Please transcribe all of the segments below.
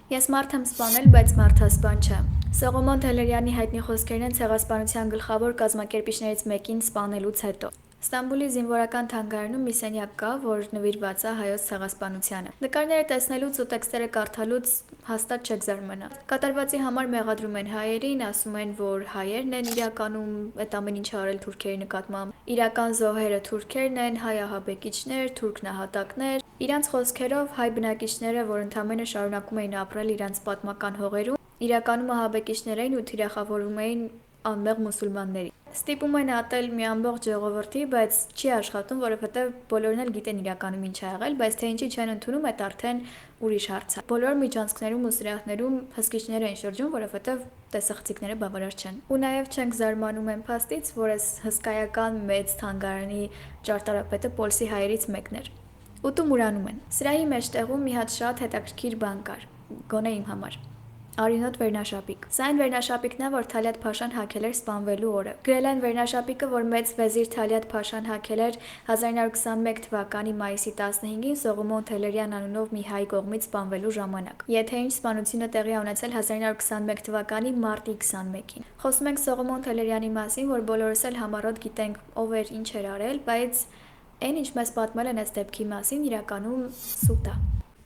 Ես մարդ եմ սպանել, բայց մարդասպան չեմ։ Սողոմոն Թեհլերյանի հայտնի խոսքերն են ցեղասպանության գլխավոր կազմակերպիչներից մեկին սպանելուց հետո։ Ստամբուլի զինվորական թանգարանում մի սենյակ կա, որ նվիրված է հայոց ցեղասպանությանը։ Նկարները տեսնելուց ու տեքստերը կարդալուց հաստատ չեք զարմանա։ Կատարվածի համար մեղադրում են հայերին, ասում են, որ հայերն են իրականում այդ ամեն ինչը արել թուրքերի նկատմամբ։ Իրական զոհերը թուրքերն են, հայ ահաբեկիչներ, թուրք նահատակներ։ Իրանց խոսքերով հայ բնակիչները, որ ընդամենը շարունակում էին ապրել իրանց պատմական հողերում, իրականում ահաբեկիչներ էին ու թիրախավորում էին անմեղ մուսուլմանների։ Ստիպում են ատել մի ամբողջ ժողովրդի, բայց չի աշխատում, որովհետև բոլորն էլ գիտեն իրականում ինչ ա եղել, բայց թե ինչի չեն ընդունում, այդ արդեն ուրիշ հարց է։ Բոլոր միջանցքներում ու սրահներում հսկիչներ են շրջում, որովհետև տեսախցիկները բավարար չեն։ Ու նաև չենք զարմանում այն փաստից, որ այս հսկայական մեծ թանգարանի ճարտարապետը Պոլսի հայերից մեկն էր։ Ուտում ուրանում են։ Սրահի մեջտեղում մի հատ շատ հետաքրքիր բան կար, գոնե իմ համար։ Արյունոտ վերնաշապիկ։ Սա այն վերնաշապիկն է, որ Թալյատ Փաշան հագել էր սպանվելու օրը։ Գրել են վերնաշապիկը, որ մեծ վեզիր Թալյատ Փաշան հագել էր 1921 թվականի մայիսի 15-ին Սողոմոն Թեհլերյան անունով մի հայ կողմից սպանվելու ժամանակ։ Եթե ինչ սպանությունը տեղի ա ունեցել 1921 թվականի մարտի 21-ին։ Խոսում ենք Սողոմոն Թեհլերյանի մասին, որ բոլորս էլ համառոտ գիտենք ով էր, ինչ էր արել, բայց այն, ինչ մեզ պատմել են այս դեպքի մասին, իրականում սուտ է։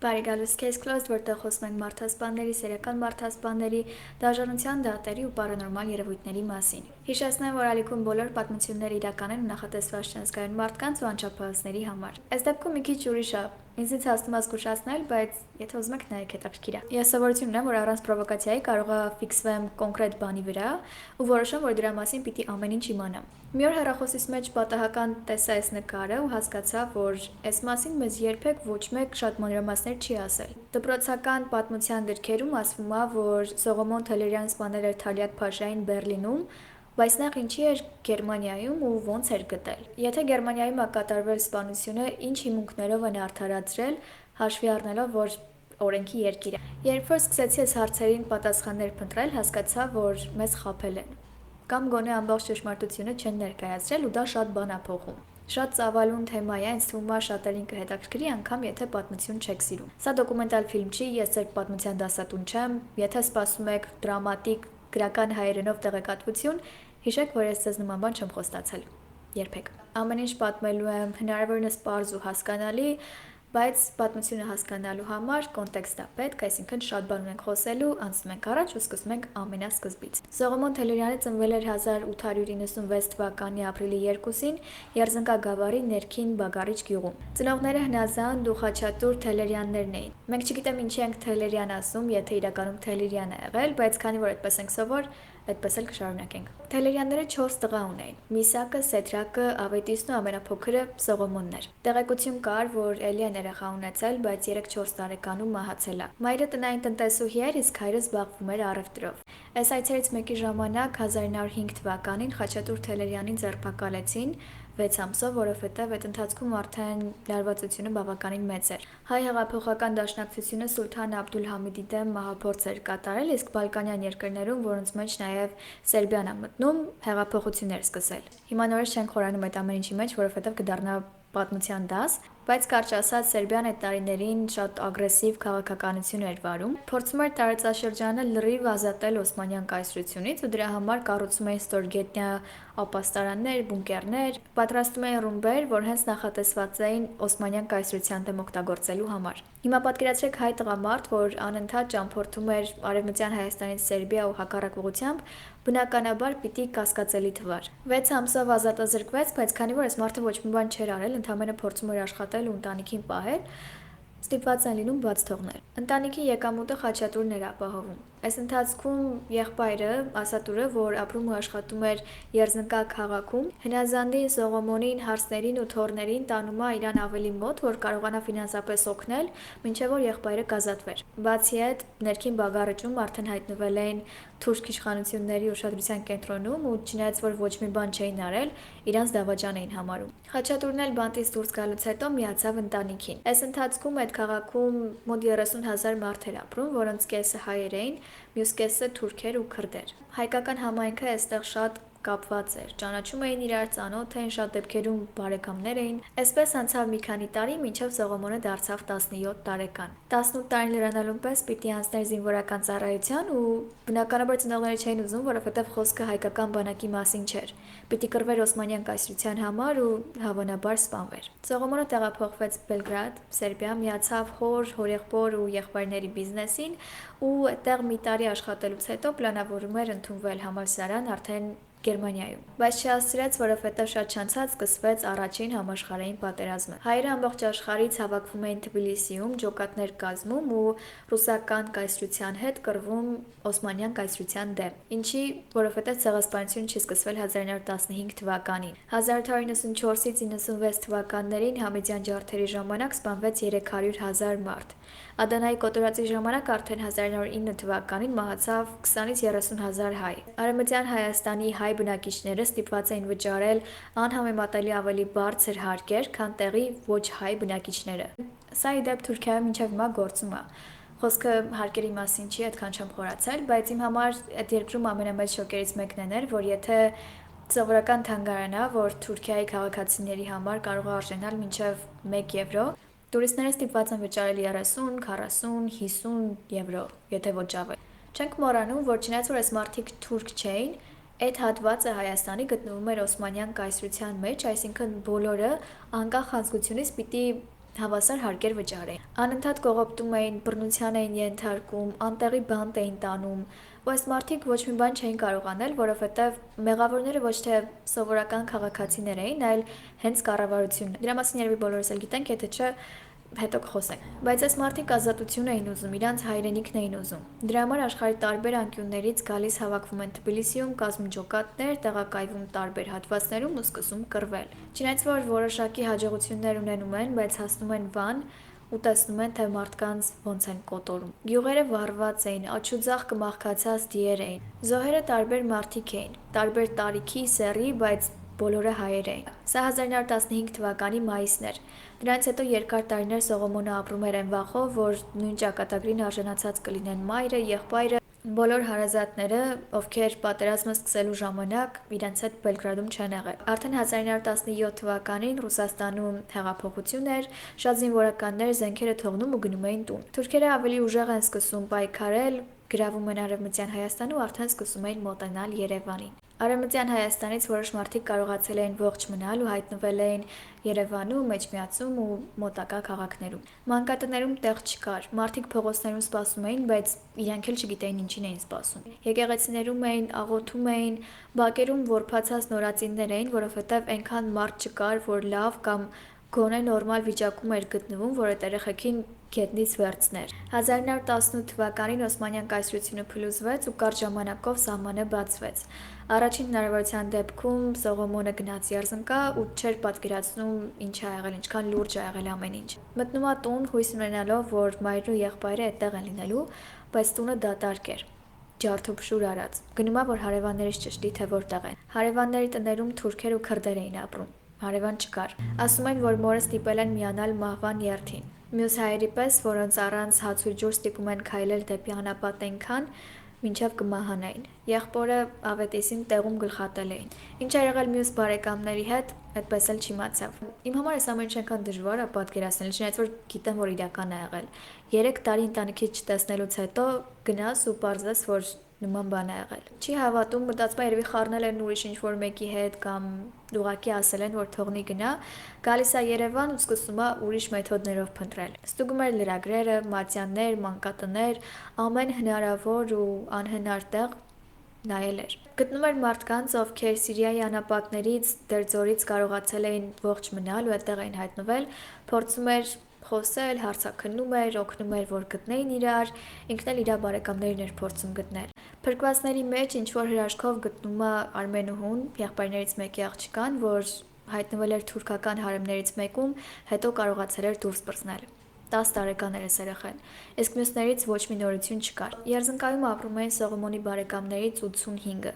Բարի գալուս Case Closed, որտեղ խոսում ենք մարդասպանների, սերիական մարդասպանների, դաժանության դատերի ու պարանորմալ երևույթների մասին։ Հիշեցնեմ, որ ալիքում բոլոր պատմությունները իրական են ու նախատեսված չեն զգայուն մարդկանց ու անչափահասների համար։ Այս դեպքում մի քիչ ուրիշ է։ Ինձ հասնում է զգուշացնել, բայց եթե ուզում եք նայեք հետաքրքիր է։ Ես սովորություն ունեմ, որ առանց պրովոկացիայի կարող է ֆիքսվեմ կոնկրետ բանի վրա ու որոշեմ, որ դրա մասին պիտի ամեն ինչ իմանամ։ Մի օր հեռախոսիս մեջ պատահական տեսա այս նկարը ու հասկացա, որ այս մասին մեզ երբեք ոչ մեկ շատ մանրամասներ չի ասել։ Դպրոցական պատմության գրքերում ասվում է, որ Սողոմոն Թեհլերյան սպանել էր Թալյատ Փաշային Բեռլինում, բայց նախ ինչի էր Գերմանիայում ու ոնց էր գտել։ Եթե Գերմանիայում է կատարվել սպանությունը, ինչ հիմունքներով են արդարացրել, հաշվի առնելով, որ օրենքի երկիր է։ Երբ որ սկսեցի այս հարցերին պատասխաններ փնտրել, հասկացա, որ մեզ խաբել են։ Կամ գոնե ամբողջ ճշմարտությունը չեն ներկայացրել ու դա շատ բան է փոխում։ Շատ ծավալուն թեմա է, ինձ թվում է շատերին կհետաքրքրի, անգամ եթե պատմություն չեք սիրում։ Սա դոկումենտալ ֆիլմ չի, ես ձեր պատմության դասատուն չեմ, եթե սպասում եք դրամատիկ գրական հայերենով տեղեկատվություն, հիշեք, որ ես ձեզ նման բան չեմ խոստացել։ Երբեք։ Ամեն ինչ պատմելու եմ հնարավորինս պարզ ու հասկանալի, բայց պատմությունը հասկանալու համար կոնտեքստ է պետք, այսինքն շատ բան ունենք խոսելու, անցնում ենք առաջ ու սկսում ենք ամենասկզբից։ Սողոմոն Թեհլերյանը ծնվել էր 1896 թվականի ապրիլի 2-ին Երզնկա գավառի ներքին Բագարիչ գյուղում։ Ծնողները հնազանդ ու խաչատուր Թեհլերյաններն էին։ Մենք չգիտեմ ինչի ենք Թեհլերյան ասում, եթե իրականում Թեհլերյան է եղել, բայց քանի որ այդպես ենք սովոր, այդպես էլ կշարունակենք։ Թեհլերյանները 4 տղա ունեին՝ Միսակը, Սեդրակը, Ավետիսն ու ամենափոքրը Սողոմոնն էր։ Տեղեկություն կար, որ էլի են երեխա ունեցել, բայց 3-4 տարեկանում մահացել է։ Մայրը տնային տնտեսուհի էր, իսկ հայրը զբաղվում էր առևտրով։ Այս այցերից մեկի ժամանակ 1905 թվականին Խաչատուր Թեհլերյանին ձերբակալեցին 6 ամսով, որովհետև այդ ընթացքում արդեն լարվածությունը բավականին մեծ էր։ Հայ հեղափոխական դաշնակցությունը Սուլթան Աբդուլհամիդի դեմ մահափորձ էր կատարել, իսկ Բալկանյան երկրներում, որոնց մեջ նաև Սերբիան է մտնում, հեղափոխություններ սկսել։ Հիմա նորից չենք խորանում այդ ամեն ինչի մեջ, որովհետև կդառնա պատմության դաս, բայց կարճ ասած Սերբիան այդ տարիներին շատ ագրեսիվ քաղաքականություն էր վարում, փորձում էր տարածաշրջանը լրիվ ազատել Օսմանյան կայսրությունից ու դրա համար կառուցում էին ստորգետնյա ապաստարաններ, բունկերներ, պատրաստում էին ռումբեր, որ հենց նախատեսված էին Օսմանյան կայսրության դեմ օգտագործելու համար։ Հիմա պատկերացրեք հայ տղամարդ, որ անընդհատ ճամփորդում էր Արևմտյան Հայաստանից Սերբիա ու հակառակ ուղղությամբ, բնականաբար պիտի կասկածելի թվար։ 6 ամսով ազատազրկվեց, բայց քանի որ այս մարդը ոչ մի բան չէր արել, ընդհանրապես փորձում էր աշխատել ու ընտանիքին պահել, ստիպված են լինում բաց թողնել։ Ընտանիքի եկամուտը Խաչատուրն էր ապահովում։ Այս ընթացքում եղբայրը, Ասատուրը, որ ապրում ու աշխատում էր Երզնկա քաղաքում, հնազանդին Սողոմոնին, հարսներին ու թոռներին տանում է իրան ավելի մոտ, որ կարողանա ֆինանսապես օգնել, մինչև որ եղբայրը կազատվեր։ Բացի այդ, ներքին Բագարիչում արդեն հայտնվել էին թուրք իշխանությունների ուշադրության կենտրոնում ու չնայած որ ոչ մի բան չէին արել, իրանց դավաճան էին համարում։ Խաչատուրն էլ բանտից դուրս գալուց հետո միացավ ընտանիքին։ Այս ընթացքում այդ քաղաքում մոտ 30,000 մարդ էր ապրում, որոնց կեսը հայեր էին, մյուս կեսը թուրքեր ու քրդեր։ Հայկական համայնքը այստեղ շատ կապված էր, ճանաչում էին իրար, ծանոթ էին, շատ դեպքերում բարեկամներ էին։ Այսպես անցավ մի քանի տարի, մինչև Սողոմոնը դարձավ 17 տարեկան։ 18 տարին լրանալուն պես պիտի անցներ զինվորական ծառայության ու բնականաբար ծնողները չէին ուզում, որովհետև խոսքը հայկական բանակի մասին չէր։ Պիտի կռվեր Օսմանյան կայսրության համար ու հավանաբար սպանվեր։ Սողոմոնը տեղափոխվեց Բելգրադ, Սերբիա, միացավ հորեղբոր ու եղբայրների բիզնեսին ու այդտեղ մի տարի աշխատելուց հետո պլանավորում էր ընդունվել համալսարան արդեն Գերմանիայում, բայց չհասցրեց, որովհետև շատ չանցած սկսվեց առաջին համաշխարհային պատերազմը։ Հայերը ամբողջ աշխարհից հավաքվում էին Թբիլիսիում, ջոկատներ կազմում ու ռուսական կայսրության հետ կռվում Օսմանյան կայսրության դեմ, ինչի որովհետև ցեղասպանությունը չի սկսվել 1915 թվականին։ 1894-ից 96 թվականներին Համեդյան ջարդերի ժամանակ սպանվեց 300,000 մարդ։ Ադանայի կոտորածի ժամանակ արդեն 1909 թվականին մահացավ 20-ից 30,000 հայ։ Արևմտյան Հայաստանի հայ բնակիչները ստիպված էին վճարել անհամեմատելի ավելի բարձր հարկեր, քան տեղի ոչ հայ բնակիչները։ Սա ի դեպ Թուրքիայում մինչև հիմա գործում է։ Խոսքը հարկերի մասին չի, այդքան չեմ խորացել, բայց իմ համար այդ երկրում ամենամեծ շոկերից մեկն էր, որ եթե սովորական թանգարանա, որ Թուրքիայի քաղաքացիների համար կարող է արժանալ մինչև 1 եվրո, տուրիստները ստիպված են վճարել 30, 40, 50 եվրո, եթե ոչ ավել։ Չենք մոռանում, որ չնայած որ այս մարդիկ թուրք չէին, այդ հատվածը Հայաստանի գտնվում էր Օսմանյան կայսրության մեջ, այսինքն բոլորը անկախ ազգությունից պիտի հավասար հարկեր վճարեին։ Անընդհատ կողոպտում էին, բռնության էին ենթարկում, անտեղի բանտ էին տանում, ու այս մարդիկ ոչ մի բան չէին կարող անել, որովհետև մեղավորները ոչ թե սովորական քաղաքացիներ էին, այլ հենց կառավարությունն։ Դրա մասին երևի բոլորս էլ գիտենք, եթե չէ հետո կխոսենք։ Բայց այս մարդիկ ազատություն էին ուզում, իրանց հայրենիքն էին ուզում։ Դրա համար աշխարհի տարբեր անկյուններից գալիս հավաքվում են Թբիլիսիում, կազմում ջոկատներ, տեղակայվում տարբեր հատվածներում ու սկսում կռվել։ Չնայած որ որոշակի հաջողություններ ունենում են, բայց հասնում են Վան ու տեսնում են, թե մարդկանց ոնց են կոտորում։ Գյուղերը վառված էին, աչուձախ կմախքացած դիեր էին։ Զոհերը տարբեր մարդիկ էին, տարբեր տարիքի, սեռի, բայց բոլորը հայեր էին։ Սա 1915 թվականի մայիսն էր։ Դրանից հետո երկար տարիներ Սողոմոնը ապրում էր այն վախով, որ նույն ճակատագրին արժանացած կլինեն մայրը, եղբայրը, բոլոր հարազատները, ովքեր պատերազմը սկսելու ժամանակ իրենց հետ Բելգրադում չեն եղել։ Արդեն 1917 թվականին Ռուսաստանում հեղափոխություն էր, շատ զինվորականներ զենքերը թողնում ու գնում էին տուն։ Թուրքերը ավելի ուժեղ են սկսում պայքարել, գրավում են Արևմտյան Հայաստան ու արդեն սկսում էին մոտենալ Երևանին։ Արևմտյան Հայաստանից որոշ մարդիկ կարողացել էին ողջ մնալ ու հայտնվել էին Երևանում, Մեջմիածում ու մոտակա քաղաքներում։ Մանկատներում տեղ չկար, մարդիկ փողոցներում սպասում էին, բայց իրանք էլ չգիտեին ինչին էին սպասում։ Եկեղեցիներում էին, աղոթում էին, բակերում որբացած նորածիններ էին, որովհետև այնքան մարդ չկար, որ լավ կամ գոնե նորմալ վիճակում էր գտնվում, որ այդ երեխեքին գետնից վերցներ։ 1918 թվականին Օսմանյան կայսրությունը փլուզվեց ու կարճ ժամանակով սահմանը բացվեց։ Առաջին հնարավորության դեպքում Սողոմոնը գնաց Երզնկա ու չէր պատկերացնում ինչ ա եղել, ինչքան լուրջ ա եղել ամեն ինչ։ Մտնում ա տուն հույս ունենալով, որ մայրն ու եղբայրը այդտեղ են լինելու, բայց տունը դատարկ էր։ Ջարդուփշուր արած։ Գնում ա, որ հարևաններից ճշտի, թե որտեղ են։ Հարևանների տներում թուրքեր ու քրդեր էին ապրում։ Հարևան չկար։ Ասում են, որ մորը ստիպել են միանալ մահվան երթին։ Մյուս հայերի պես, որոնց առանց հաց ու ջուր ստիպում են քայլել դեպի անապատ այնքան, մինչև կմահանային։ Եղբորը ավետիսին տեղում գլխատել էին։ Ինչ ա եղել մյուս բարեկամների հետ, այդպես էլ չիմացավ։ Իմ համար այս ամեն ինչ այնքան դժվար է պատկերացնել, չնայած որ գիտեմ, որ իրական է եղել։ 3 տարի ընտանիքից չտեսնելուց հետո գնաս ու պարզես, որ նման բան է եղել։ Չի հավատում, մտածում է երևի խառնել են ուրիշ ինչ-որ մեկի հետ կամ ուղղակի ասել են, որ թողնի գնա, գալիս է Երևան ու սկսում է ուրիշ մեթոդներով փնտրել։ Ստուգում էր լրագրերը, մատյաններ, մանկատներ, ամեն հնարավոր ու անհնար տեղ նայել էր։ Գտնում էր մարդկանց, ովքեր Սիրիայի անապատներից, Դերձորից կարողացել էին ողջ մնալ ու այդտեղ էին հայտնվել, փորձում էր խոսել, հարցաքննում էր, օգնում էր, որ գտնեին իրար, ինքն էլ իր բարեկամներին էր փորձում գտնել։ Փրկվածների մեջ ինչ-որ հրաշքով գտնում է Արմենուհուն, եղբայրներից մեկի աղջկան, որ հայտնվել էր թուրքական հարեմներից մեկում, հետո կարողացել էր դուրս պրծնել։ 10 տարեկան էր երեխան, իսկ մյուսներից ոչ մի նորություն չկար։ Երզնկայում ապրում էին Սողոմոնի բարեկամներից 85-ը,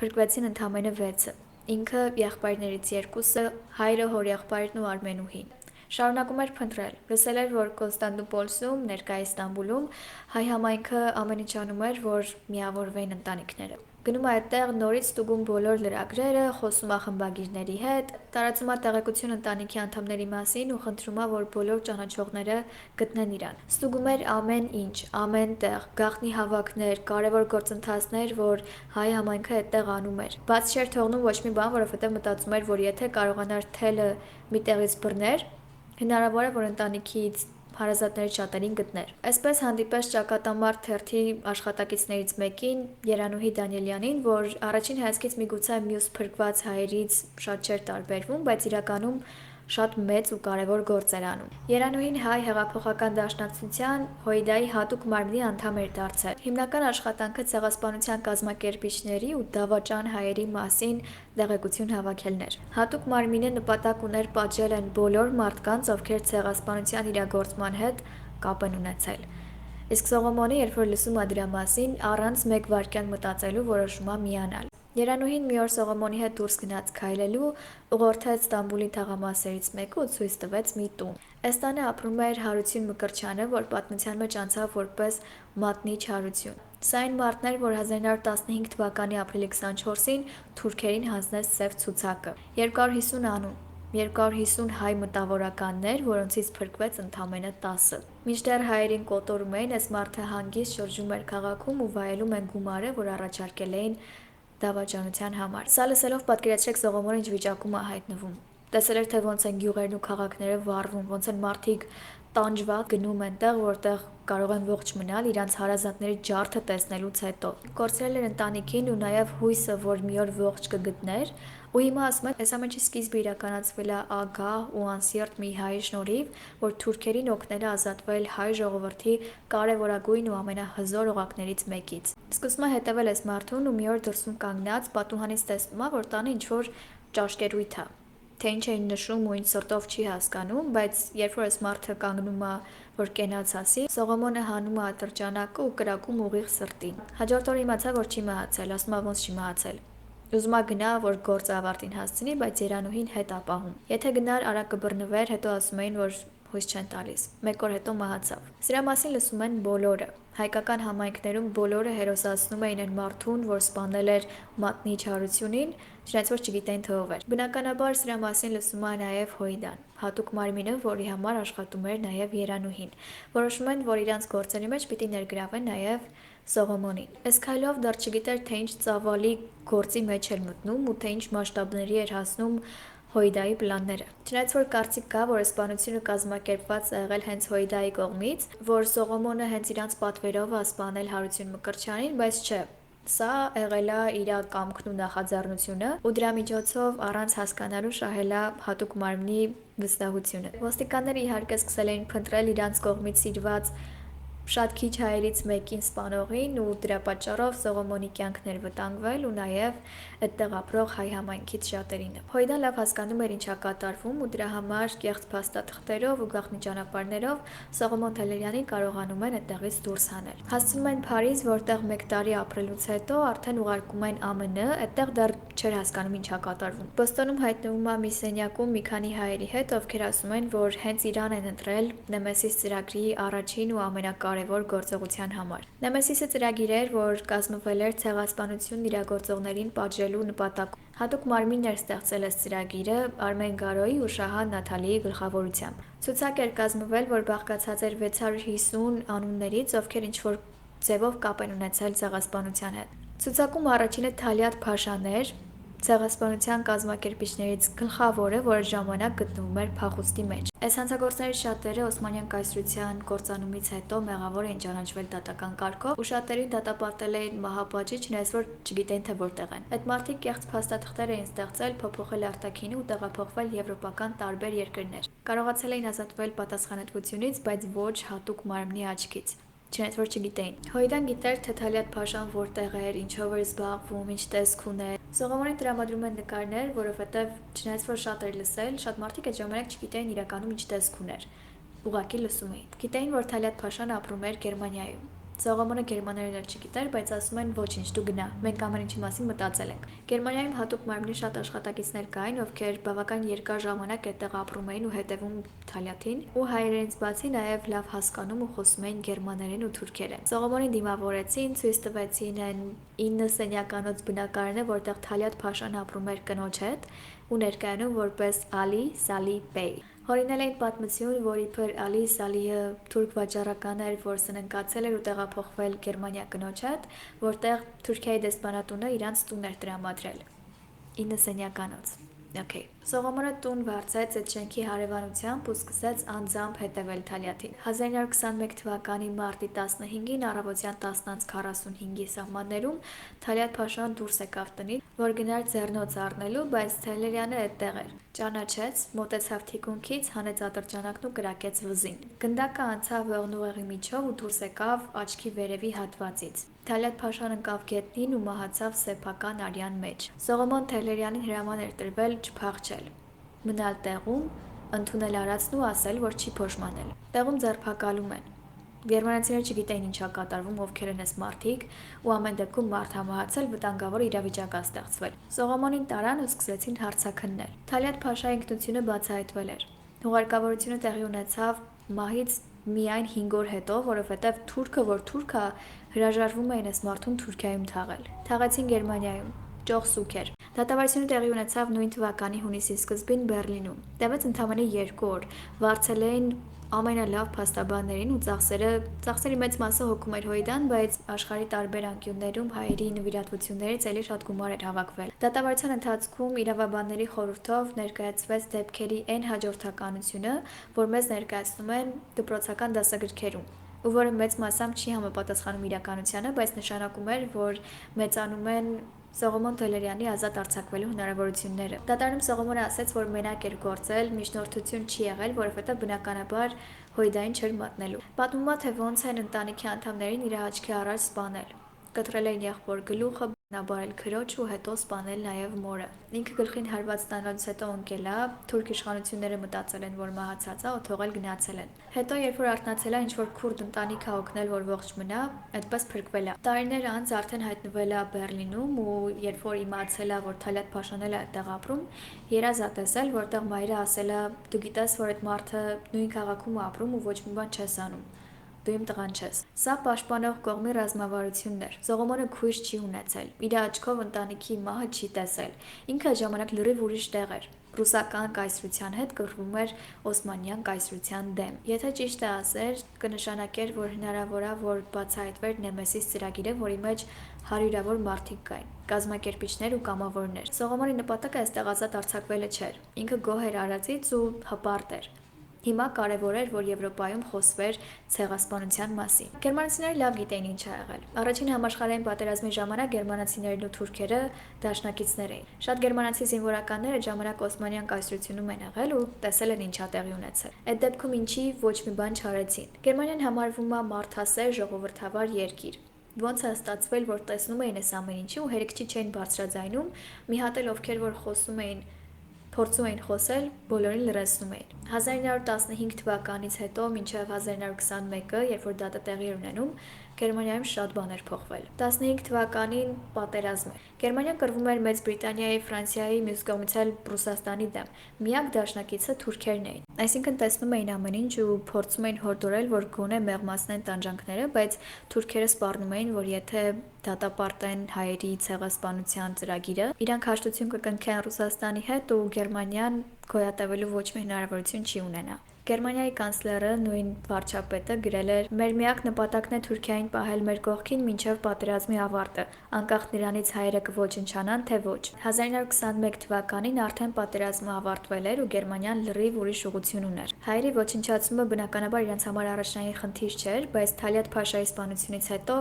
փրկվեցին ընդամենը 6-ը, ինքը, եղբայրներից 2-ը, հայրը, հորեղբայրն ու Արմենուհին։ Շարունակում էր փնտրել, լսել էր, որ Կոնստանդնուպոլսում, ներկայիս Ստամբուլում հայ համայնքը ամեն ինչ անում էր, որ միավորվեին ընտանիքները։ Գնում է այդտեղ նորից ստուգում բոլոր լրագրերը, խոսում է խմբագիրների հետ, տարածում է տեղեկություն ընտանիքի անդամների մասին ու խնդրում է, որ բոլոր ճանաչողները գտնեն իրան։ Ստուգում էր ամեն ինչ, ամեն տեղ, գաղտնի հավաքներ, կարևոր գործընթացներ, որ հայ համայնքը այդտեղ անում էր։ Բաց չէր թողնում ոչ մի բան, որովհետև մտածում էր, որ եթե կարողանար թելը մի տեղից բռներ, հնարավոր է, որ ընտանիքից հարազատներից շատերին գտներ։ Այսպես հանդիպեց ճակատամարտ թերթի աշխատակիցներից մեկին, Երանուհի Դանիելյանին, որ առաջին հայացքից միգուցե մյուս փրկված հայերից շատ չէր տարբերվում, բայց իրականում շատ մեծ ու կարևոր գործ էր անում։ Երանուհին հայ հեղափոխական դաշնակցության Հույդայի հատուկ մարմնի անդամ էր դարձել։ Հիմնական աշխատանքը ցեղասպանության կազմակերպիչների ու դավաճան հայերի մասին տեղեկություն հավաքելն էր։ Հատուկ մարմինը նպատակ ուներ պատժել այն բոլոր մարդկանց, ովքեր ցեղասպանության իրագործման հետ կապ են ունեցել։ Իսկ Սողոմոնը, երբ որ լսում է դրա մասին, առանց մեկ վայրկյան մտածելու որոշում է միանալ։ Երանուհին մի օր Սողոմոնի հետ դուրս գնաց քայլելու, ուղղորդեց Ստամբուլի թաղամասերից մեկը ու ցույց տվեց մի տուն։ Այս տանը ապրում էր Հարություն Մկրտչյանը, որ պատմության մեջ անցավ որպես մատնիչ Հարություն։ Սա այն մարդն էր, որ 1915 թվականի ապրիլի 24-ին թուրքերին հանձնեց սև ցուցակը։ 250 անուն, 250 հայ մտավորականներ, որոնցից փրկվեց ընդամենը 10-ը։ Մինչդեռ հայերին կոտորում էին, այս մարդը հանգիստ շրջում էր քաղաքում ու վայելում են գումարը, որ առաջարկել էին դավաճանության համար։ Սա լսելով պատկերացրեք Սողոմոնը ինչ վիճակում է հայտնվում։ Տեսել էր, թե ոնց են գյուղերն ու քաղաքները վառվում, ոնց են մարդիկ տանջված գնում այնտեղ, որտեղ կարող են ողջ մնալ իրանց հարազատների ջարդը տեսնելուց հետո։ Կորցրել էր ընտանիքին ու նաև հույսը, որ մի օր ողջ կգտներ, ու հիմա ասում է, այս ամենի սկիզբը իրականացվել է ագահ ու անսիրտ մի հայի շնորհիվ, որ թուրքերին օգնել է ազատվել հայ ժողովրդի կարևորագույն ու ամենահզոր օղակներից մեկից։ Սկսում է հետևել այս մարդուն ու մի օր դրսում կանգնած պատուհանից տեսնում է, որ տանը ինչ-որ ճաշկերույթ է։ Թե ինչ էին նշում ու ինչ սրտով չի հասկանում, բայց երբ որ այս մարդը կանգնում է, որ կենաց ասի, Սողոմոնը հանում է ատրճանակը ու կրակում ուղիղ սրտին։ Հաջորդ օրը իմացա, որ չի մահացել, ասում է ոնց չի մահացել։ Ուզում է գնա, որ գործը ավարտին հասցնի, բայց Երանուհին հետ է պահում։ Եթե գնար, արագ կբռնվեր, հետո ասում էին, որ հույս չեն տալիս։ Մեկ օր հետո մահացավ։ Սրա մասին լսում են բոլորը։ Հայկական համայնքներում բոլորը հերոսացնում էին այն մարդուն, որ սպանել էր մատնիչ Հարությունին, չնայած որ չգիտեն թե ով էր։ Բնականաբար սրա մասին լսում է նաև Հույդան, հատուկ մարմինը, որի համար աշխատում էր նաև Երանուհին։ Որոշում են, որ իրանց գործերի մեջ պիտի ներգրավեն նաև Սողոմոնին։ Այս քայլով դեռ չգիտեր, թե ինչ ծավալի գործի մեջ էր մտնում ու թե ինչ մասշտաբների էր հասնում Հույդայի պլանները։ Չնայած որ կարծիք կա, որ սպանությունը կազմակերպված է եղել հենց Հույդայի կողմից, որ Սողոմոնը հենց իրանց պատվերով է սպանել Հարություն Մկրտչյանին, բայց չէ։ Սա եղել է իր կամքն ու նախաձեռնությունը ու դրա միջոցով առանց հասկանալու շահել է հատուկ մարմնի վստահությունը։ Ոստիկանները իհարկե սկսել էին փնտրել իրանց կողմից սիրված շատ քիչ հայերից մեկին սպանողին ու դրա պատճառով Սողոմոնի կյանքն էր վտանգվել ու նաև այդտեղ ապրող հայ համայնքից շատերինը։ Հույդան լավ հասկանում էր ինչա կատարվում ու դրա համար կեղծ փաստաթղթերով ու գաղտնի ճանապարհներով Սողոմոն Թեհլերյանին կարողանում են այդտեղից դուրս հանել։ Հասցնում են Փարիզ, որտեղ մեկ տարի ապրելուց հետո արդեն ուղարկում են ԱՄՆ, այդտեղ դեռ չէր հասկանում ինչա կատարվում։ Բոստոնում հայտնվում է մի սենյակում մի քանի հայերի հետ, ովքեր ասում են, որ հենց Իրան են ընտրել Նեմեսիս ծրագրի առաջին ու ամենակարևոր գործողության համար։ Նեմեսիսը ծրագիր էր, որ կազմվել էր ցեղասպանությունն իրագործողներին պատժելու նպատակով։ Հատուկ մարմին էր ստեղծել այս ծրագիրը Արմեն Գարոյի ու Շահան Նաթալիի գլխավորությամբ։ Ցուցակ էր կազմվել, որ բաղկացած էր 650 անուններից, ովքեր ինչ-որ ձևով կապ են ունեցել ցեղասպանության հետ։ Ցուցակում առաջինը Թալիաթ Փաշան էր, ցեղասպանության կազմակերպիչներից գլխավորը, որ ժամանակ գտնվում էր փախուստի մեջ։ Այս հանցագործներից շատերը Օսմանյան կայսրության կործանումից հետո մեղավոր էին ճանաչվել դատական կարգով ու շատերին դատապարտել էին մահապատժի, չնայած որ չգիտեն թե որտեղ են։ Այդ մարդիկ կեղծ փաստաթղթեր էին ստեղծել, փոփոխել արտաքինը ու տեղափոխվել եվրոպական տարբեր երկրներ։ Կարողացել էին ազատվել պատասխանատվությունից, բայց ոչ հատուկ մարմնի աչքից։ Չնայած որ չգիտեին։ Հույդան գիտեր, թե Թալիաթ Փաշան որտեղ էր, ինչով էր զբաղվում, ինչ տեսք ուներ։ Սողոմոնին տրամադրում են նկարներ, որովհետև չնայած որ շատ էր լսել, շատ մարդիկ այդ ժամանակ չգիտեին իրականում ինչ տեսք ուներ։ Ուղղակի լսում էին։ Գիտեին, որ Թալիաթ Փաշան ապրում էր Գերմանիայում։ Սողոմոնը գերմաներեն էլ չգիտեր, բայց ասում են ոչինչ, դու գնա, մենք ամեն ինչի մասին մտածել ենք։ Գերմանիայում հատուկ մարմնի շատ աշխատակիցներ կային, ովքեր բավական երկար ժամանակ այդտեղ ապրում էին ու հետևում Թալյաթին, ու հայերենից բացի նաև լավ հասկանում ու խոսում էին գերմաներեն ու թուրքերեն։ Սողոմոնին դիմավորեցին, ցույց տվեցին այն 9 սենյականոց բնակարանը, որտեղ Թալյաթ Փաշան ապրում էր կնոջ հետ ու ներկայանում որպես Ալի Սալի Բեյ։ Հորինել էին պատմություն, որ իբր Ալի Սալիը թուրք վաճառական էր, որ սննկացել էր ու տեղափոխվել Գերմանիա կնոջ հետ, որտեղ Թուրքիայի դեսպանատունը իրանց տուն էր տրամադրել 9 սենյականոց։ Okay. Սողոմոնը տուն վարձեց այդ շենքի հարևանությամբ ու սկսեց անձամբ հետևել Թալյաթին։ 1921 թվականի մարտի 15-ին առավոտյան 10:45-ի սահմաններում Թալյաթ Փաշան դուրս եկավ տնից, որ գնար ձեռնոց առնելու, բայց Թեհլերյանը այդտեղ էր։ Ճանաչեց, մոտեցավ թիկունքից, հանեց ատրճանակն ու կրակեց վզին։ Գնդակը անցավ ողնուղեղի միջով ու դուրս եկավ աչքի վերևի հատվածից։ Թալյաթ Փաշան ընկավ գետնին ու մահացավ սեփական արյան մեջ։ Սողոմոն Թեհլերյանին հրաման էր տրվել չփախչել, մնալ տեղում, ընդունել արածն ու ասել, որ չի փոշմանել։ Տեղում ձերբակալում են։ Գերմանացիները չգիտեին ինչա կատարվում, ովքեր են այս մարդիկ, ու ամեն դեպքում մարդ համահացել վտանգավոր իրավիճակ ա ստեղծվել։ Սողոմոնին տարան ու սկսեցին հարցաքննել։ Թալյաթ Փաշայի ինքնությունը բացահայտվել էր։ Հուղարկավորությունը տեղի ունեցավ մահից միայն 5 օր հետո, որովհետև թուրքը, որ թուրք ա, հրաժարվում էին այս մարդուն Թուրքիայում թաղել։ Թաղեցին Գերմանիայում։ Ճոխսուք էր։ Դատավարությունը տեղի ունեցավ նույն թվականի հունիսի սկզբին Բեռլինում։ Տևեց ընդամենը 2 օր։ Վարձել էին ամենալավ փաստաբաններին ու ծախսերի մեծ մասը հոգում էր Հոյդան, բայց աշխարհի տարբեր անկյուններում հայերի նվիրատվություններից էլի շատ գումար էր հավաքվել։ Դատավարության ընթացքում իրավաբանների խորհրդով ներկայացվեց դեպքերի այն հաջորդականությունը, որ մեզ ներկայացնում են դպրոցական դասագրքերում, ու որը մեծ մասամբ չի համապատասխանում իրականությանը, բայց նշանակում էր, որ մեծանում են Սողոմոն Թեհլերյանի ազատ արձակվելու հնարավորությունները։ Դատարանում Սողոմոնը ասաց, որ մենակ էր գործել, միջնորդություն չի եղել, որովհետև բնականաբար Հոյդային չէր մատնելու։ Պատմում է, թե ոնց են ընտանիքի անդամներին իր աչքի առաջ սպանել։ Կտրել էին եղբոր գլուխը, բնաբարել քրոջ ու հետո սպանել նաև մորը։ Ինքը գլխին հարված ստանալուց հետո ընկել ա, թուրք իշխանությունները մտածել են, որ մահացած ա ու թողել գնացել են։ Հետո երբ որ արթնացել ա, ինչ-որ քուրդ ընտանիք ա օգնել, որ ողջ մնա, այդպես փրկվել ա։ Տարիներ անց արդեն հայտնվել ա Բեռլինում ու երբ որ իմացել ա, որ Թալյաթ Փաշան էլ ա այդտեղ ապրում, երազ ա տեսել, որտեղ մայրը ասել ա՝ դու գիտես, որ այդ մարդը նույն քաղաքում ա ապրում ու ոչ մի բան չես անում։ Դու իմ տղան չես։ Սա պաշտպանող կողմի ռազմավարությունն էր։ Սողոմոնը քույր չի ունեցել։ Իր աչքով ընտանիքի մահը չի տեսել։ Ինքը այդ ժամանակ լրիվ ուրիշ տեղ էր։ Ռուսական կայսրության հետ կռվում էր Օսմանյան կայսրության դեմ։ Եթե ճիշտ է ասել, կնշանակեր, որ հնարավոր ա, որ բացահայտվեր Նեմեսիս ծրագիրը, որի մեջ հարյուրավոր մարդիկ կային, կազմակերպիչներ ու կամավորներ։ Սողոմոնի նպատակը այստեղ ազատ արձակվելը չէր։ Ինքը գոհ էր արածից ու հպարտ էր։ Հիմա կարևոր էր, որ Եվրոպայում խոսվեր ցեղասպանության մասին։ Գերմանացիները լավ գիտեին ինչ ա եղել։ Առաջին համաշխարհային պատերազմի ժամանակ գերմանացիներն ու թուրքերը դաշնակիցներ էին։ Շատ գերմանացի զինվորականներ այդ ժամանակ Օսմանյան կայսրությունում են եղել ու տեսել են ինչ ա տեղի ունեցել։ Այդ դեպքում ինչի ոչ մի բան չարեցին։ Գերմանիան համարվում է մարդասեր ժողովրդավար երկիր։ Ոնց է ստացվել, որ տեսնում էին այս ամեն ինչի ու հերիքչի չէին բարձրաձայնում, մի հատ էլ ովքեր որ խոսում էին, փորձում էին խոսել, բոլորին լրացնում էին։ 1915 թվականից հետո մինչև 1921-ը, երբ որ դատը տեղի էր ունենում, Գերմանիայում շատ բաներ փոխվել։ 15 թվականին պատերազմ էր։ Գերմանիան կռվում էր Մեծ Բրիտանիայի, Ֆրանսիայի, մյուս կողմից էլ Ռուսաստանի դեմ։ Միակ դաշնակիցը թուրքերն էին։ Այսինքն տեսնում էին ամեն ինչ ու փորձում էին հորդորել, որ գոնե մեղմացնեն տանջանքները, բայց թուրքերը սպառնում էին, որ եթե դատապարտեն հայերի ցեղասպանության ծրագիրը, իրանք հաշտություն կկնքեն Ռուսաստանի հետ ու Գերմանիան գոյատևելու ոչ մի հնարավորություն չի ունենա։ Գերմանիայի կանցլերը, նույն վարչապետը գրել էր. «Մեր միակ նպատակն է Թուրքիային պահել մեր կողքին մինչև պատերազմի ավարտը, անկախ նրանից հայերը կոչնչանան, թե ոչ»։ 1921 թվականին արդեն պատերազմը ավարտվել էր ու Գերմանիան լրիվ ուրիշ ուղղություն ուներ։ Հայերի ոչնչացումը բնականաբար իրենց համար առաջնային խնդիր չէր, բայց Թալյաթ Փաշայի սպանությունից հետո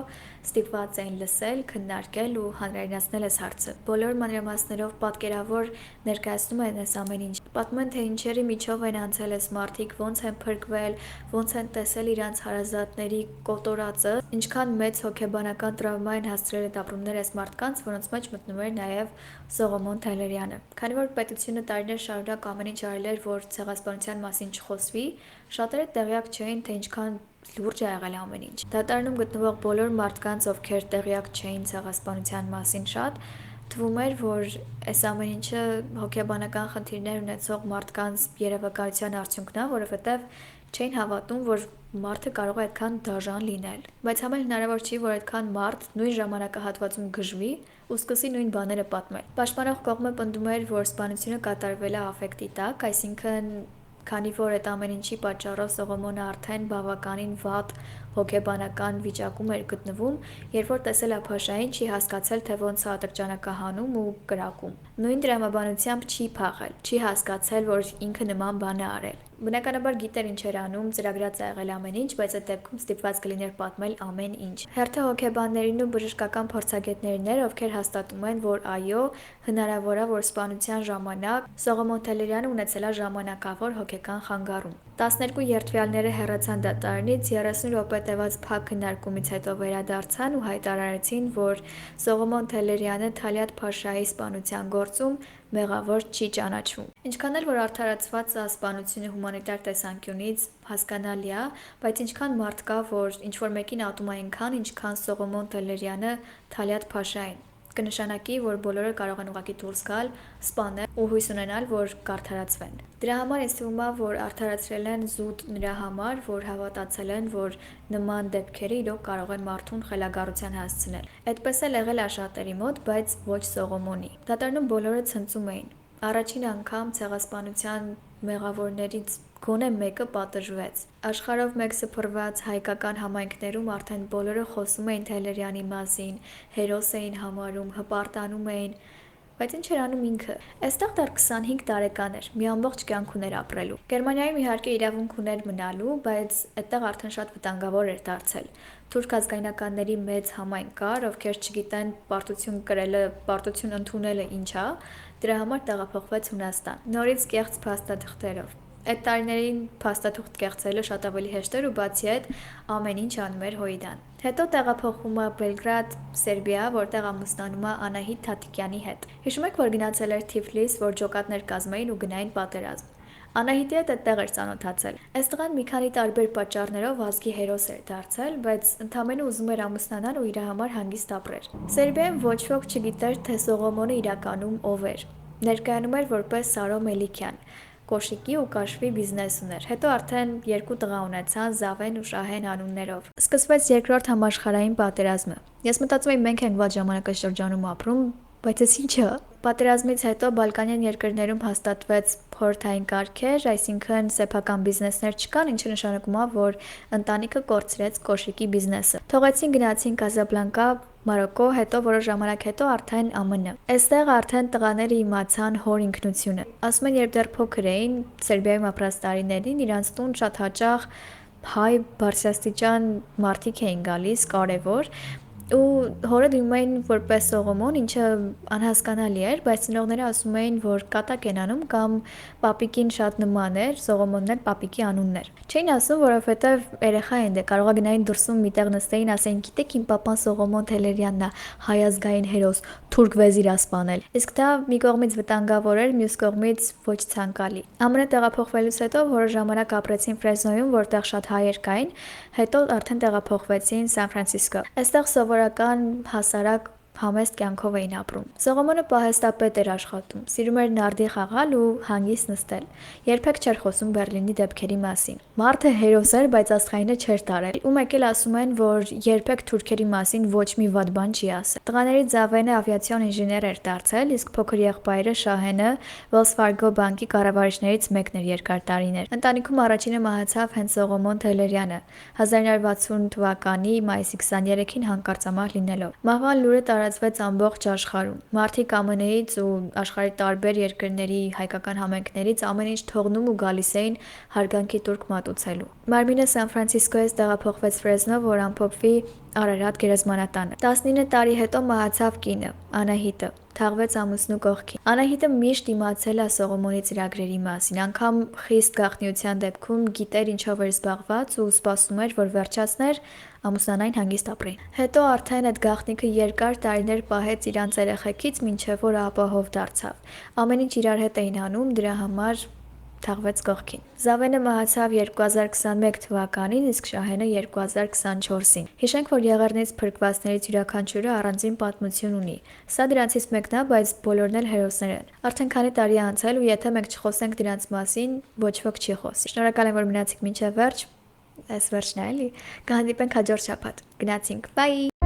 ստիպված էին լսել, քննարկել ու հանրայնացնել այս հարցը։ Բոլոր մանրամասներով պատկերավոր ներկայացնում են այս ամեն ինչ։ Պատմում են, թե ինչերի միջով են անցել այս մարդիկ, ոնց են փրկվել, ոնց են տեսել իրանց հարազատների կոտորածը, ինչքան մեծ հոգեբանական տրավմա են հասցրել այդ ապրումները այս մարդկանց, որոնց մեջ մտնում էր նաև Սողոմոն Թեհլերյանը։ Քանի որ պետությունը տարիներ շարունակ ամեն ինչ արել էր, որ ցեղասպանության մասին չխոսվի, շատերը տեղյակ չէին, թե ինչքան լուրջ է եղել ամեն ինչ։ Դատարանում գտնվող բոլոր մարդկանց, ովքեր տեղյակ չէին ցեղասպանության մասին շատ, թվում էր, որ այս ամեն ինչը հոգեբանական խնդիրներ ունեցող մարդկանց երևակայության արդյունքն է, որովհետև չէին հավատում, որ մարդը կարող է այդքան դաժան լինել։ Բայց համ էլ հնարավոր չի, որ այդքան մարդ նույն ժամանակահատվածում գժվի ու սկսի նույն բաները պատմել։ Պաշտպանող կողմը պնդում էր, որ սպանությունը կատարվել է աֆեկտի տակ, այսինքն քանի որ այդ ամեն ինչի պատճառով Սողոմոնը արդեն բավականին վատ հոգեբանական վիճակում էր գտնվում, երբ որ տեսել է Փաշային, չի հասկացել, թե ոնց է ատրճանակահանում ու կրակում։ Նույն տրամաբանությամբ չի փախել, չի հասկացել, որ ինքը նման բան է արել։ Բնականաբար գիտեր ինչ էր անում, ծրագրած է եղել ամեն ինչ, բայց այդ դեպքում ստիպված կլիներ պատմել ամեն ինչ։ Հերթը հոգեբաններին ու բժշկական փորձագետներն էր, ովքեր հաստատում են, որ այո, հնարավոր է, որ սպանության ժամանակ Սողոմոն Թեհլերյանը ունեցել է ժամանակավոր հոգեկան խանգարում։ 12 երդվյալները հեռացան դատարանից, 30 րոպե տևած փակ քննարկումից հետո վերադարձան ու հայտարարեցին, որ Սողոմոն Թեհլերյանը Թալիաթ Փաշայի սպանության գործում մեղավոր չի ճանաչվում։ Ինչքան էլ որ արդարացված է սպանությունը հումանիտար տեսանկյունից հասկանալի է, բայց ինչքան մարդ կա, որ ինչ-որ մեկին ատում է այնքան, ինչքան Սողոմոն Թեհլերյանը Թալիաթ Փաշային, կնշանակի, որ բոլորը կարող են ուղղակի դուրս գալ, սպանել ու հույս ունենալ, որ կարդարացվեն։ Դրա համար ինձ թվում է, որ արդարացրել են զուտ նրա համար, որ հավատացել են, որ նման դեպքերը իրոք կարող են մարդուն խելագարության հասցնել։ Այդպես էլ եղել է շատերի մոտ, բայց ոչ Սողոմոնի։ Դատարանում բոլորը ցնծում էին։ Առաջին անգամ ցեղասպանության մեղավորներից գոնե մեկը պատժվեց։ Աշխարհով մեկ սփռված հայկական համայնքներում արդեն բոլորը խոսում էին Թեհլերյանի մասին, հերոս էին համարում, հպարտանում էին, բայց ինչ էր անում ինքը։ Այստեղ դեռ 25 տարեկան էր, մի ամբողջ կյանք ուներ ապրելու։ Գերմանիայում իհարկե իրավունք ուներ մնալու, բայց այդտեղ արդեն շատ վտանգավոր էր դարձել։ Թուրք ազգայնականների մեծ համայն կար, ովքեր չգիտեն պարտություն կրելը, պարտություն ընդունելը ինչ է, դրա համար տեղափոխվեց Հունաստան։ Նորից կեղծ փաստաթղթերով։ Այդ տարիներին փաստաթուղթ կեղծելը շատ ավելի հեշտ էր ու բացի այդ ամեն ինչ անում էր Հոյդան։ Հետո տեղափոխվում է Բելգրադ, Սերբիա, որտեղ ամուսնանում է Անահիտ Թաթիկյանի հետ։ Հիշում եք, որ գնացել էր Թիֆլիս, որ ջոկատներ կազմեին ու գնային պատերազմ։ Անահիտի հետ այդտեղ էր ծանոթացել։ Այս տղան մի քանի տարբեր պատճառներով ազգի հերոս էր դարձել, բայց ընդամենը ուզում էր ամուսնանալ ու իր համար հանգիստ ապրեր։ Սերբիայում ոչ ոք չգիտեր, թե Սողոմոնը իրականում ով էր։ Ներկայանում էր որպես Սարո Մելիքյան, կոշիկի ու կաշվի բիզնես ուներ։ Հետո արդեն երկու տղա ունեցան Զավեն ու Շահեն անուններով։ Սկսվեց երկրորդ համաշխարհային պատերազմը։ Ես մտածում եմ մենք ենք վատ ժամանակաշրջանում ապրում, բայց այս ի՞նչը։ Պատերազմից հետո Բալկանյան երկրներում հաստատվեց խորհրդային կարգեր, այսինքն սեփական բիզնեսներ չկան, ինչը նշանակում է, որ ընտանիքը կորցրեց կոշիկի բիզնեսը։ Թողեցին գնացին Կազաբլանկա, Մարոկկո, հետո որոշ ժամանակ հետո արդեն ԱՄՆ։ Այստեղ արդեն տղաները իմացան հոր ինքնությունը։ Ասում են, երբ դեռ փոքր էին, Սերբիայում ապրած տարիներին իրանց տուն շատ հաճախ հայ բարձրաստիճան մարդիկ էին գալիս, կարևոր, ու հորը դիմում էին որպես Սողոմոն, ինչը անհասկանալի էր, բայց ծնողները ասում էին, որ կատակ են անում կամ պապիկին շատ նման էր, Սողոմոնն էլ պապիկի անունն էր։ Չէին ասում, որովհետև երեխա են, դե կարող է գնային դրսում միտեղ նստեին, ասեին, գիտեք իմ պապան Սողոմոն Թեհլերյանն է, հայ ազգային հերոս, թուրք վեզիր է սպանել։ Իսկ դա մի կողմից վտանգավոր էր, մյուս կողմից ոչ ցանկալի։ ԱՄՆ տեղափոխվելուց հետո որոշ ժամանակ ապրեցին Ֆրեզնոյում, որտեղ շատ հայեր կային, հետո արդեն տեղափոխվեցին Սան Ֆրանցիսկո։ Այստեղ սովորական հասարակ համեստ կյանքով էին ապրում։ Սողոմոնը պահեստապետ էր աշխատում, սիրում էր նարդի խաղալ ու հանգիստ նստել։ Երբեք չէր խոսում Բեռլինի դեպքերի մասին։ Մարդը հերոս էր, բայց աստղայինը չէր տարել։ Ու մեկ էլ ասում են, որ երբեք թուրքերի մասին ոչ մի վատ բան չի ասել։ Տղաներից Զավենը ավիացիոն ինժեներ էր դարձել, իսկ փոքր եղբայրը Շահենը Wells Fargo բանկի կառավարիչներից մեկն էր երկար տարիներ։ Ընտանիքում առաջինը մահացավ հենց Սողոմոն Թեհլերյանը 1960 թվականի մայիսի 23-ին հանկարծամահ լինելով։ Մահվան լուրը տարածվեց ամբողջ աշխարհում։ Մարդիկ ԱՄՆ-ից ու աշխարհի տարբեր երկրների հայկական համայնքներից ամեն ինչ թողնում ու գալիս էին հարգանքի տուրք մատուցելու։ Մարմինը Սան Ֆրանցիսկոից տեղափոխվեց Ֆրեզնո, որ ամփոփվի Արարատ գերեզմանատանը։ 19 տարի հետո մահացավ կինը, Անահիտը, թաղվեց ամուսնու կողքին։ Անահիտը միշտ իմացել է Սողոմոնի ծրագրերի մասին, անգամ խիստ գաղտնիության դեպքում գիտեր ինչով էր զբաղված ու սպասում էր, որ վերջացներ, ամուսնանային հանգիստ ապրեին։ Հետո արդեն այդ գաղտնիքը երկար տարիներ պահեց իրանց երեխեքից, մինչև որ ապահով դարձավ։ Ամեն ինչ իրար հետ էին անում, դրա համար թաղվեց կողքին։ Զավենը մահացավ 2021 թվականին, իսկ Շահենը 2024-ին։ Հիշենք, որ եղեռնից փրկվածներից յուրաքանչյուրը առանձին պատմություն ունի։ Սա դրանցից մեկն է, բայց բոլորն էլ հերոսներ են։ Արդեն քանի տարի է անցել ու եթե մենք չխոսենք դրանց մասին, ոչ ոք չի խոսի։ Շնորհակալ եմ, որ մնացիք մինչև վերջ։ Այս վերջն է, էլի։ Կհանդիպենք հաջորդ շաբաթ։ Գնացինք։ Բայ։